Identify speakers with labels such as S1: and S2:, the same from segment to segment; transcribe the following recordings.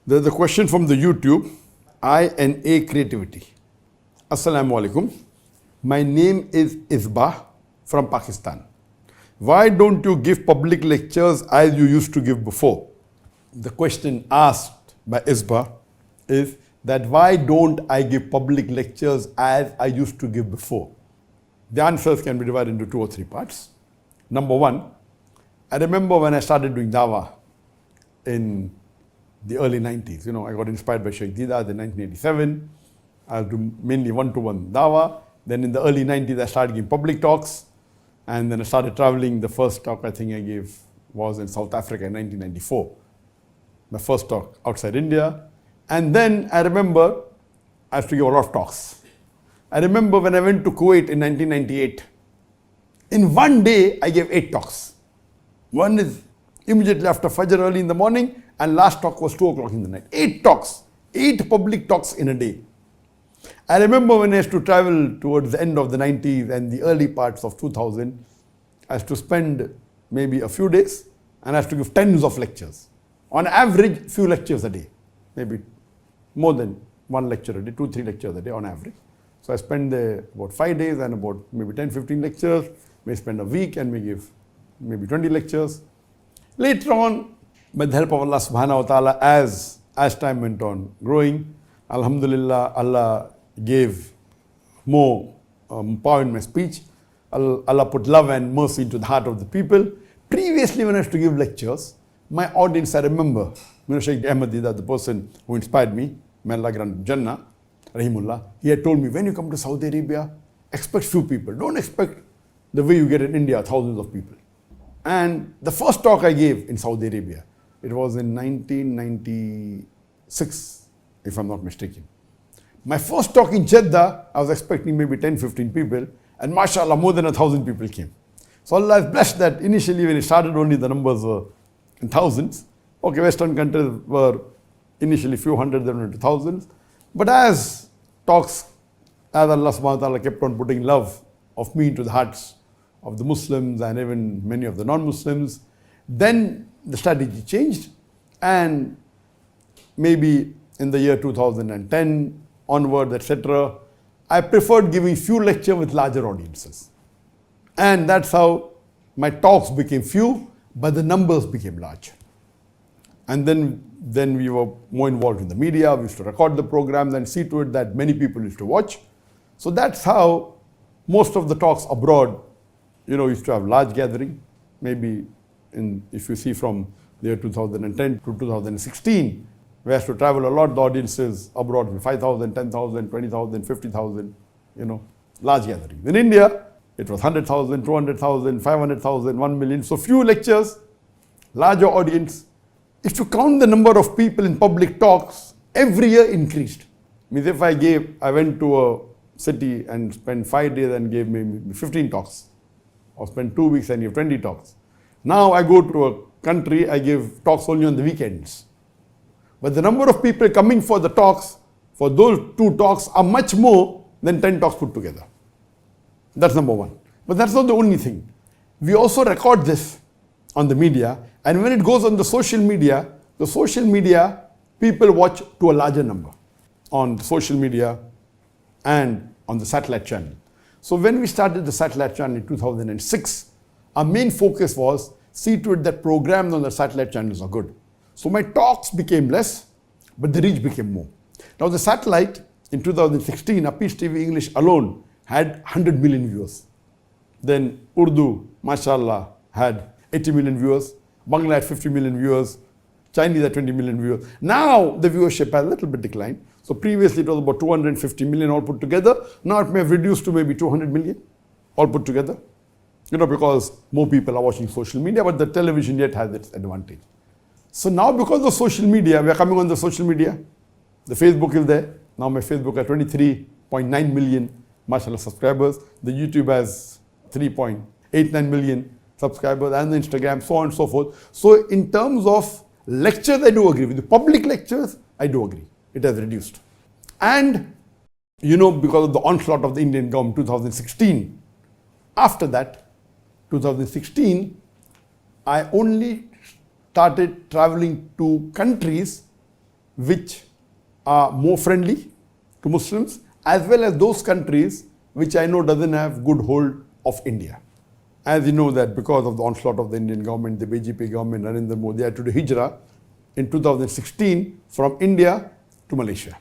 S1: There's a question from the YouTube, INA Creativity. Assalamu alaikum. My name is Isbah from Pakistan. Why don't you give public lectures as you used to give before? The question asked by Isbah is that why don't I give public lectures as I used to give before? The answers can be divided into 2 or 3 parts. Number one, I remember when I started doing dawa in the early 90s. I got inspired by Sheikh Didas in 1987. I was doing mainly one-to-one dawa. Then in the early 90s, I started giving public talks. And then I started traveling. The first talk I think I gave was in South Africa in 1994. My first talk outside India. And then I remember I used to give a lot of talks. I remember when I went to Kuwait in 1998. In one day, I gave 8 talks. One is immediately after Fajr early in the morning, and last talk was 2 o'clock in the night. 8 talks, 8 public talks in a day. I remember when I used to travel towards the end of the 90s and the early parts of 2000, I used to spend maybe a few days and I used to give tens of lectures. On average, few lectures a day, maybe more than 1 lecture a day, 2, 3 lectures a day on average. So I spend there about 5 days and about maybe 10, 15 lectures. May spend a week and may give maybe 20 lectures. Later on, with the help of Allah subhanahu wa ta'ala, as time went on growing, alhamdulillah, Allah gave more power in my speech. Allah put love and mercy into the heart of the people. Previously, when I used to give lectures, my audience, I remember, Sheikh Ahmad Didat, the person who inspired me, may Allah grant Jannah, Rahimullah, he had told me, when you come to Saudi Arabia, expect few people. Don't expect the way you get in India, thousands of people. And the first talk I gave in Saudi Arabia, it was in 1996, if I'm not mistaken. My first talk in Jeddah, I was expecting maybe 10, 15 people, and mashallah, more than 1,000 people came. So Allah is blessed that initially when it started, only the numbers were in thousands. Okay, Western countries were initially few hundred, then into thousands. But as Allah subhanahu wa ta'ala kept on putting love of me into the hearts of the Muslims and even many of the non-Muslims, then the strategy changed, and maybe in the year 2010 onward, etc., I preferred giving few lectures with larger audiences. And that's how my talks became few, but the numbers became large. And then we were more involved in the media. We used to record the programs and see to it that many people used to watch. So that's how most of the talks abroad, used to have large gathering. Maybe if you see from the year 2010 to 2016, we had to travel a lot. The audiences abroad were 5,000, 10,000, 20,000, 50,000, large gatherings. In India, it was 100,000, 200,000, 500,000, 1 million. So few lectures, larger audience. If you count the number of people in public talks, every year increased. Means if I went to a city and spent 5 days and gave maybe 15 talks, or spent 2 weeks and give 20 talks. Now I go to a country, I give talks only on the weekends. But the number of people coming for the talks, for those 2 talks, are much more than 10 talks put together. That's number one. But that's not the only thing. We also record this on the media, and when it goes on the social media people watch to a larger number on social media and on the satellite channel. So when we started the satellite channel in 2006, our main focus was see to it that programs on the satellite channels are good. So my talks became less, but the reach became more. Now the satellite in 2016, Peace TV English alone had 100 million viewers. Then Urdu, mashallah, had 80 million viewers. Bangla had 50 million viewers. Chinese had 20 million viewers. Now the viewership has a little bit declined. So previously it was about 250 million all put together. Now it may have reduced to maybe 200 million all put together. Because more people are watching social media, but the television yet has its advantage. So now because of social media, we are coming on the social media. The Facebook is there. Now my Facebook has 23.9 million, mashallah, subscribers. The YouTube has 3.89 million subscribers, and the Instagram, so on and so forth. So in terms of lectures, I do agree with you. Public lectures, I do agree. It has reduced. And, because of the onslaught of the Indian government 2016, after that, 2016, I only started traveling to countries which are more friendly to Muslims, as well as those countries which I know doesn't have good hold of India. As you know that because of the onslaught of the Indian government, the BJP government, Narendra Modi had to do hijrah in 2016 from India to Malaysia.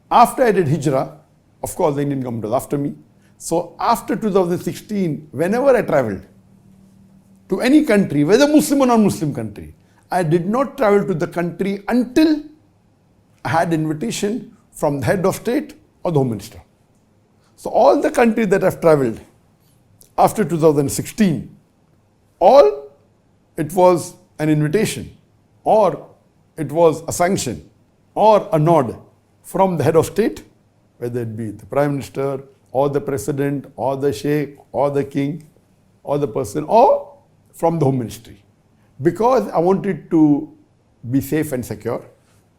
S1: After I did hijrah, of course the Indian government was after me. So after 2016, whenever I traveled to any country, whether Muslim or non-Muslim country, I did not travel to the country until I had invitation from the head of state or the home minister. So all the countries that I've traveled after 2016, all it was an invitation or it was a sanction or a nod from the head of state, whether it be the prime minister or the president or the sheikh or the king or the person, or from the home ministry. Because I wanted to be safe and secure,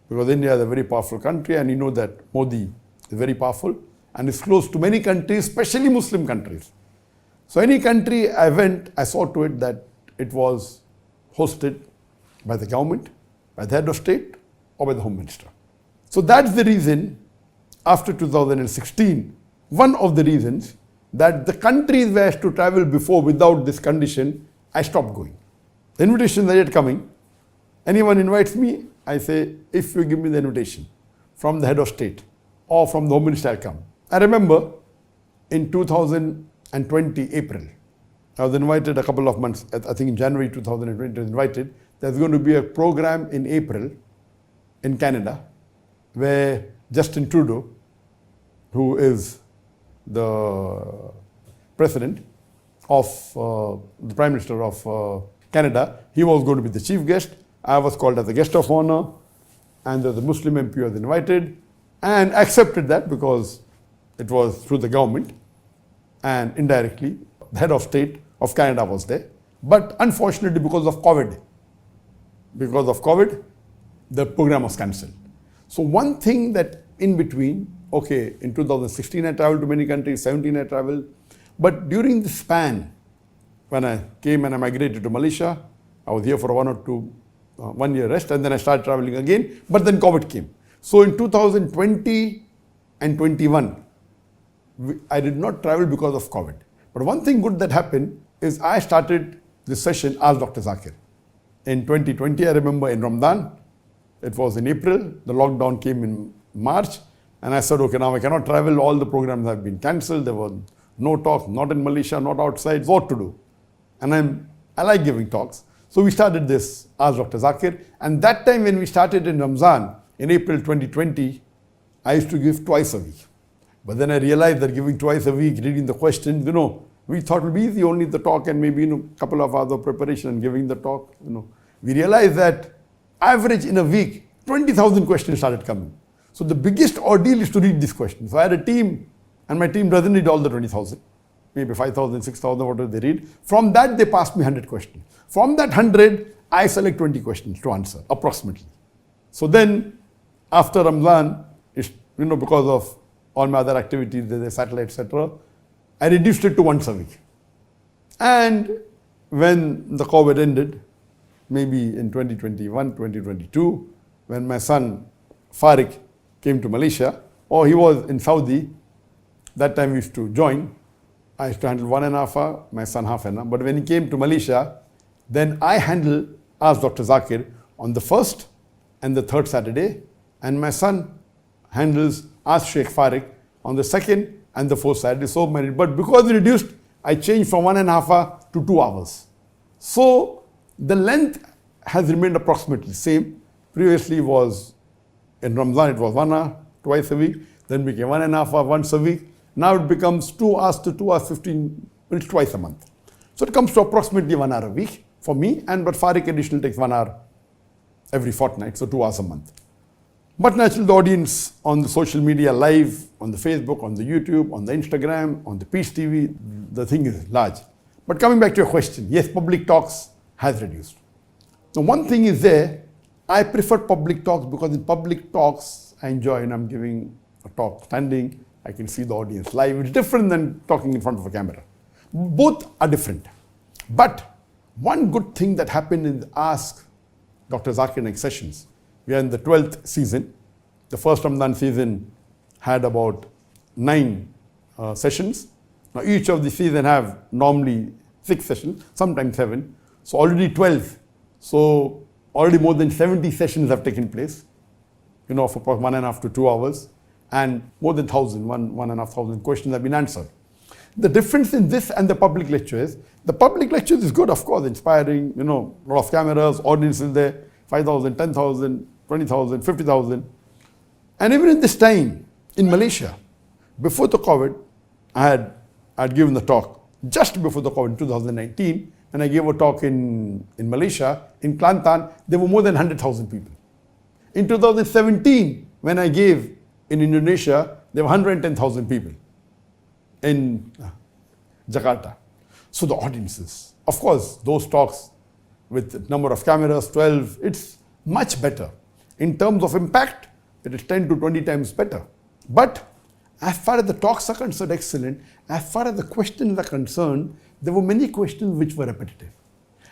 S1: because India is a very powerful country and you know that Modi is very powerful and is close to many countries, especially Muslim countries. So any country I went, I saw to it that it was hosted by the government, by the head of state or by the home minister. So that's the reason after 2016, one of the reasons that the countries where I used to travel before without this condition, I stopped going. The invitations are yet coming. Anyone invites me, I say, if you give me the invitation from the head of state or from the home minister, I'll come. I remember in 2020, April, I was invited a couple of months, I think in January 2020, I was invited. There's going to be a program in April in Canada where Justin Trudeau, who is the president of the Prime Minister of Canada, he was going to be the chief guest. I was called as a guest of honor, and the Muslim MP was invited and accepted that because it was through the government and indirectly the head of state of Canada was there. But unfortunately because of COVID, the program was cancelled. So one thing that in between, okay, in 2016 I traveled to many countries, 17 I traveled, but during the span when I came and I migrated to Malaysia, I was here for 1 year rest and then I started traveling again, but then COVID came. So in 2020 and 21, I did not travel because of COVID. But one thing good that happened is I started this session as Dr. Zakir. In 2020, I remember in Ramadan, it was in April, the lockdown came in March, and I said, okay, now I cannot travel, all the programs have been cancelled, there were no talks, not in Malaysia, not outside, what to do? And I like giving talks. So we started this as Dr. Zakir, and that time when we started in Ramzan, in April 2020, I used to give twice a week. But then I realized that giving twice a week, reading the questions, we thought it would be easy, only the talk and maybe a couple of hours of preparation and giving the talk. We realized that average in a week, 20,000 questions started coming. So the biggest ordeal is to read these questions. So I had a team, and my team doesn't read all the 20,000, maybe 5,000, 6,000, whatever they read. From that, they passed me 100 questions. From that 100, I select 20 questions to answer, approximately. So then, after Ramadan, because of all my other activities, the satellite, etc., I reduced it to once a week. And when the COVID ended, maybe in 2021, 2022, when my son Farik came to Malaysia, or he was in Saudi, that time we used to join. I used to handle 1.5 hour, my son half an hour. But when he came to Malaysia, then I handle as Dr. Zakir on the first and the third Saturday, and my son handles as Sheikh Farik on the second and the fourth Saturday. So many, but because it reduced, I changed from 1.5 hour to 2 hours. So the length has remained approximately same. Previously was in Ramadan it was 1 hour twice a week, then became 1.5 hour once a week. Now it becomes 2 hours to 2 hours 15 minutes twice a month. So it comes to approximately 1 hour a week for me, but Farik additional takes 1 hour every fortnight, so 2 hours a month. But naturally the audience on the social media live, on the Facebook, on the YouTube, on the Instagram, on the Peace TV, the thing is large. But coming back to your question, yes, public talks has reduced. Now one thing is there, I prefer public talks because in public talks I enjoy, and I'm giving a talk standing, I can see the audience live. It's different than talking in front of a camera. Both are different. But one good thing that happened in the Ask Dr. Zakir Naik sessions We are in the 12th season. The first Ramadan season had about 9 sessions. Now each of the season have normally 6 sessions, sometimes 7. So already 12. So already more than 70 sessions have taken place, for about 1.5 to 2 hours. And more than 1,500 questions have been answered. The difference in this and the public lecture is, the public lecture is good, of course, inspiring, a lot of cameras, audiences there, 5,000, 10,000, 20,000, 50,000. And even in this time, in Malaysia, before the COVID, I had given the talk just before the COVID in 2019, and I gave a talk in Malaysia, in Kelantan, there were more than 100,000 people. In 2017, when I gave in Indonesia, there were 110,000 people in Jakarta. So the audiences, of course, those talks with the number of cameras, 12, it's much better. In terms of impact, it is 10 to 20 times better. But as far as the talks are concerned, excellent. As far as the questions are concerned, there were many questions which were repetitive.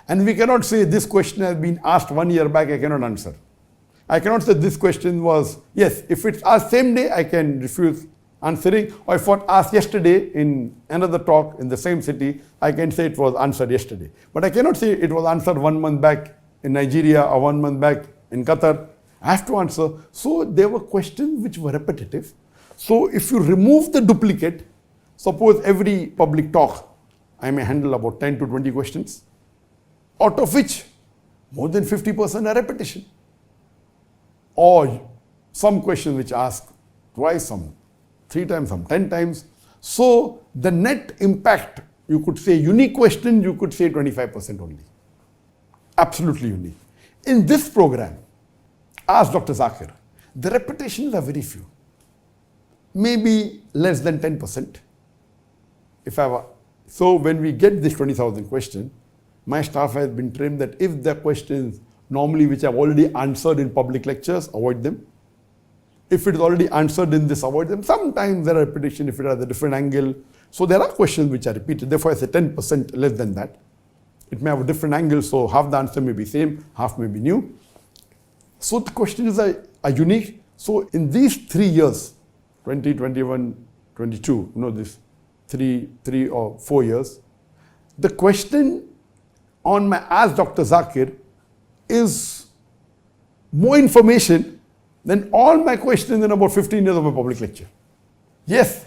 S1: And we cannot say this question has been asked 1 year back, I cannot answer. I cannot say this question was, yes, if it's asked same day, I can refuse answering. Or if it was asked yesterday in another talk in the same city, I can say it was answered yesterday. But I cannot say it was answered 1 month back in Nigeria or 1 month back in Qatar. I have to answer. So there were questions which were repetitive. So if you remove the duplicate, suppose every public talk, I may handle about 10 to 20 questions, out of which more than 50% are repetition. Or some questions which ask twice, some 3 times, some 10 times. So the net impact, you could say unique question, you could say 25% only. Absolutely unique. In this program, ask Dr. Zakir, the repetitions are very few. Maybe less than 10%. So when we get this 20,000 question, my staff has been trained that if the questions normally which I've already answered in public lectures, avoid them. If it is already answered in this, avoid them. Sometimes there are repetition if it has a different angle. So there are questions which are repeated. Therefore, I say 10% less than that. It may have a different angle, so half the answer may be same, half may be new. So the questions are unique. So in these 3 years, 20, 21, 22, this 3 or 4 years, the question on my Ask Dr. Zakir is more information than all my questions in about 15 years of my public lecture. Yes,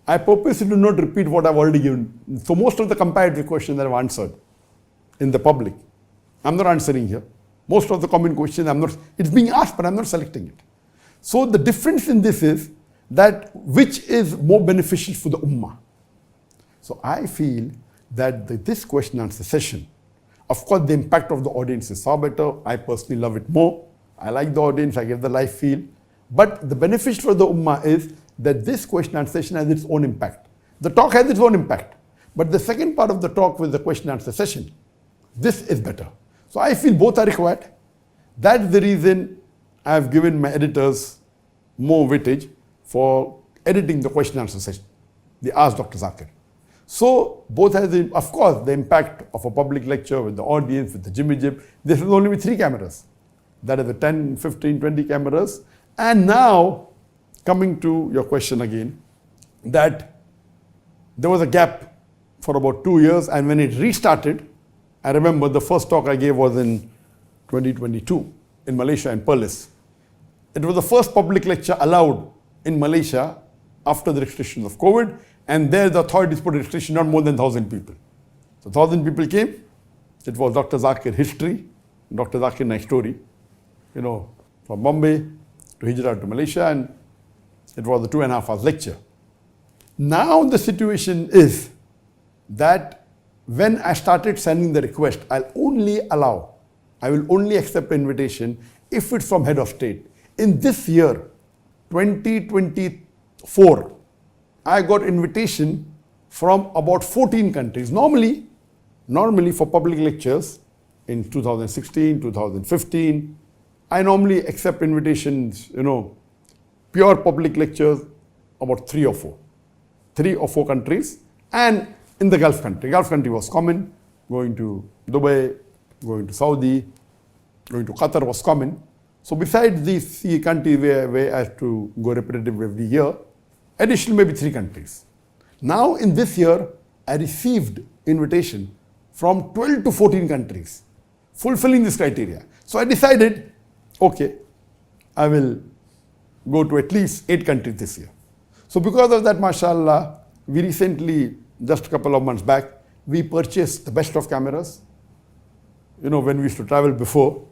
S1: I purposely do not repeat what I've already given. So most of the comparative questions that I've answered in the public, I'm not answering here. Most of the common questions, it's being asked, but I'm not selecting it. So the difference in this is that which is more beneficial for the Ummah. So I feel that this question answer session, of course the impact of the audience is far better. I personally love it more. I like the audience, I get the live feel. But the benefit for the Ummah is that this question answer session has its own impact. The talk has its own impact. But the second part of the talk with the question answer session, this is better. So I feel both are required. That's the reason I have given my editors more weightage for editing the question answer session, the Ask Dr. Zakir. So both has, of course, the impact of a public lecture with the audience, with the jimmy jib. This is only with 3 cameras. That is the 10, 15, 20 cameras. And now, coming to your question again, that there was a gap for about 2 years, and when it restarted, I remember the first talk I gave was in 2022 in Malaysia in Perlis. It was the first public lecture allowed in Malaysia after the restrictions of COVID, and there the authorities put a restriction not more than 1,000 people. So 1,000 people came. It was Dr. Zakir history, Dr. Zakir Naik story, from Bombay to Hijrah to Malaysia, and it was a 2.5 hours lecture. Now the situation is that when I started sending the request, I will only accept an invitation if it's from head of state. In this year, 2024, I got invitation from about 14 countries. Normally for public lectures in 2016, 2015, I normally accept invitations, pure public lectures, about 3 or 4. 3 or 4 countries, and in the Gulf country. Gulf country was common. Going to Dubai, going to Saudi, going to Qatar was common. So besides these 3 countries where I have to go repetitive every year, additional maybe 3 countries. Now in this year, I received invitation from 12 to 14 countries, fulfilling this criteria. So I decided, okay, I will go to at least 8 countries this year. So because of that, mashallah, we recently, just a couple of months back, we purchased the best of cameras. You know, when we used to travel before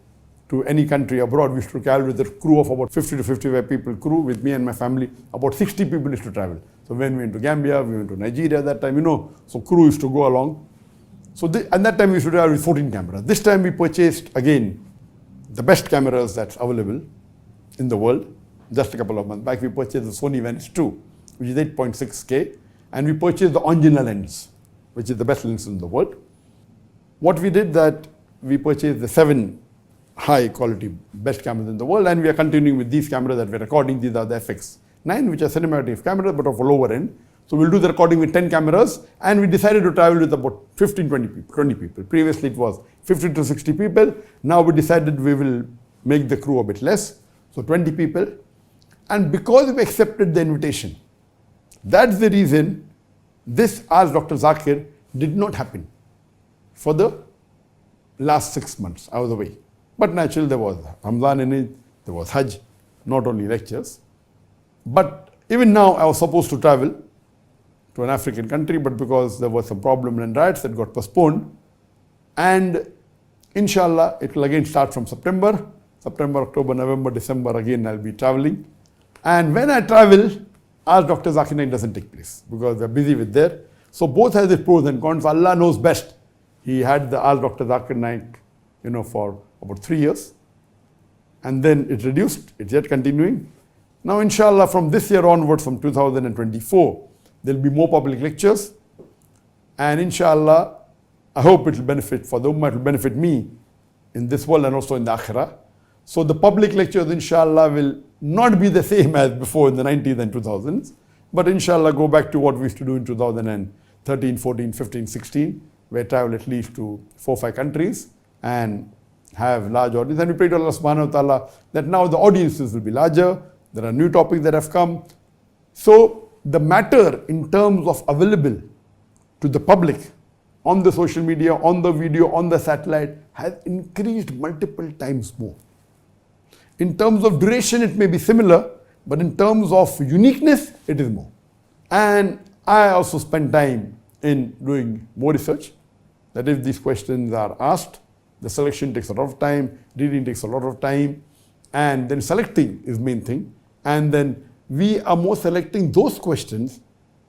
S1: to any country abroad, we used to travel with a crew of about 50 to 55 people crew. With me and my family, about 60 people used to travel. So when we went to Gambia, we went to Nigeria that time, you know, so crew used to go along. So at that time we used to travel with 14 cameras. This time we purchased again the best cameras that's available in the world. Just a couple of months back, we purchased the Sony Venice 2, which is 8.6K, and we purchased the Angina lens, which is the best lens in the world. What we did that we purchased the 7 high quality best cameras in the world, and we are continuing with these cameras that we're recording. These are the FX9, which are cinematic cameras but of a lower end. So we'll do the recording with 10 cameras, and we decided to travel with about 15, 20 people. Previously it was 50 to 60 people. Now we decided we will make the crew a bit less, so 20 people. And because we accepted the invitation, that's the reason this Ask Dr. Zakir did not happen for the last 6 months. I was away. But naturally there was Ramadan in it, there was Hajj, not only lectures. But even now I was supposed to travel to an African country, but because there was some problem and riots, that got postponed. And inshallah, it will again start from September, October, November, December, again I'll be traveling. And when I travel, Ask Dr. ZakirNaik doesn't take place because they're busy with that. So both has its pros and cons. Allah knows best. He had the Ask Dr. ZakirNaik, you know, for about 3 years. And then it reduced, it's yet continuing. Now inshallah, from this year onwards, from 2024, there'll be more public lectures. And inshallah, I hope it will benefit for the Ummah, it will benefit me in this world and also in the Akhirah. So the public lectures, inshallah, will not be the same as before in the 90s and 2000s, but inshallah go back to what we used to do in 2013, 14, 15, 16, where travel at least to 4 or 5 countries and have large audience. And we pray to Allah subhanahu wa ta'ala that now the audiences will be larger, there are new topics that have come. So the matter in terms of available to the public on the social media, on the video, on the satellite has increased multiple times more. In terms of duration, it may be similar, but in terms of uniqueness, it is more. And I also spend time in doing more research. That if these questions are asked, the selection takes a lot of time, reading takes a lot of time, and then selecting is main thing. And then we are more selecting those questions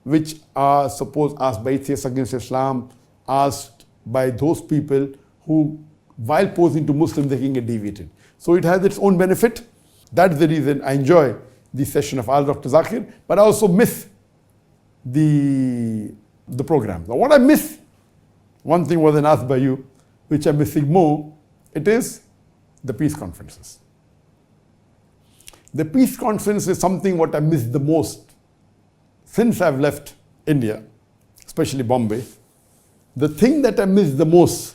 S1: which are suppose asked by atheists against Islam, asked by those people who, while posing to Muslims, they can get deviated. So it has its own benefit. That's the reason I enjoy this session of Ask Dr. Zakir, but I also miss the program. Now what I miss, one thing wasn't asked by you, which I'm missing more, it is the peace conferences. The peace conference is something what I miss the most since I've left India, especially Bombay. The thing that I miss the most,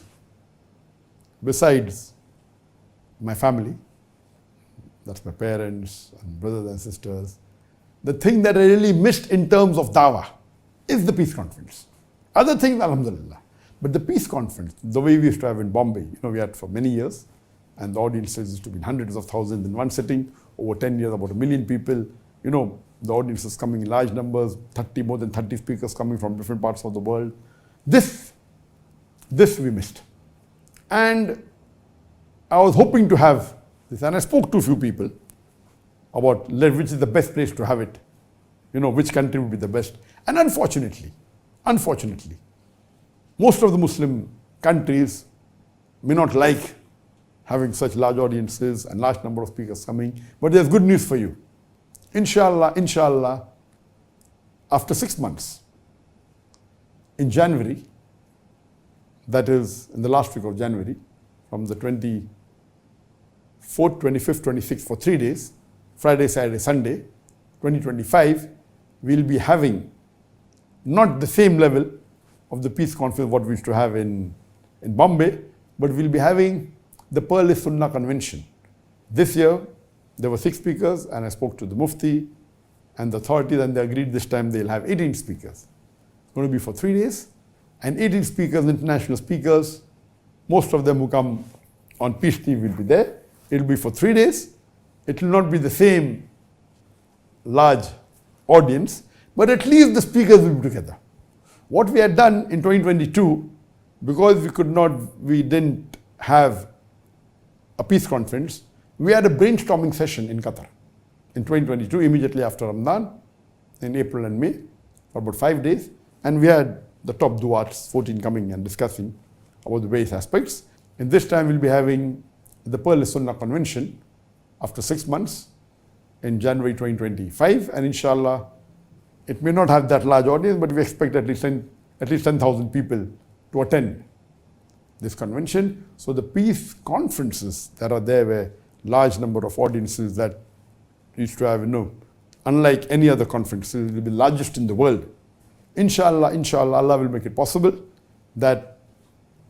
S1: besides my family, that's my parents and brothers and sisters, the thing that I really missed in terms of dawa is the peace conference. Other things, alhamdulillah. But the peace conference, the way we used to have in Bombay, you know, we had for many years, and the audiences used to be hundreds of thousands in one sitting, over 10 years, about 1 million people. You know, the audiences coming in large numbers, more than 30 speakers coming from different parts of the world. This we missed. And I was hoping to have this, and I spoke to a few people about which is the best place to have it, you know, which country would be the best. And unfortunately, most of the Muslim countries may not like having such large audiences and large number of speakers coming, but there's good news for you. Inshallah, after 6 months, in January, that is in the last week of January, from the 24th, 25th, 26th, for 3 days, Friday, Saturday, Sunday, 2025, we'll be having not the same level of the peace conference what we used to have in Bombay, but we'll be having the Pearl Sunnah Convention. This year, there were 6 speakers, and I spoke to the Mufti and the authorities, and they agreed this time they'll have 18 speakers. It's going to be for 3 days, and 18 speakers, international speakers, most of them who come on peace leave will be there. It will be for 3 days. It will not be the same large audience, but at least the speakers will be together. What we had done in 2022, because we didn't have a peace conference, we had a brainstorming session in Qatar in 2022, immediately after Ramadan, in April and May, for about 5 days. And we had the top duats, 14, coming and discussing about the various aspects. And this time we'll be having the Pearl Sunnah Convention after 6 months in January 2025. And inshallah, it may not have that large audience, but we expect at least 10,000 people to attend this convention. So the peace conferences that are there were large number of audiences that used to have, unlike any other conferences, it will be the largest in the world. Inshallah, Allah will make it possible that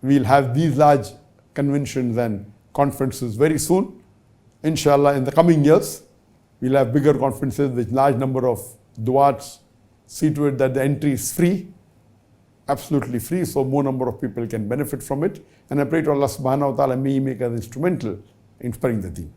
S1: we'll have these large conventions and conferences very soon. Inshallah, in the coming years, we'll have bigger conferences with large number of duats. See to it that the entry is free, absolutely free, so more number of people can benefit from it. And I pray to Allah subhanahu wa ta'ala, may He make us instrumental in spreading the deen.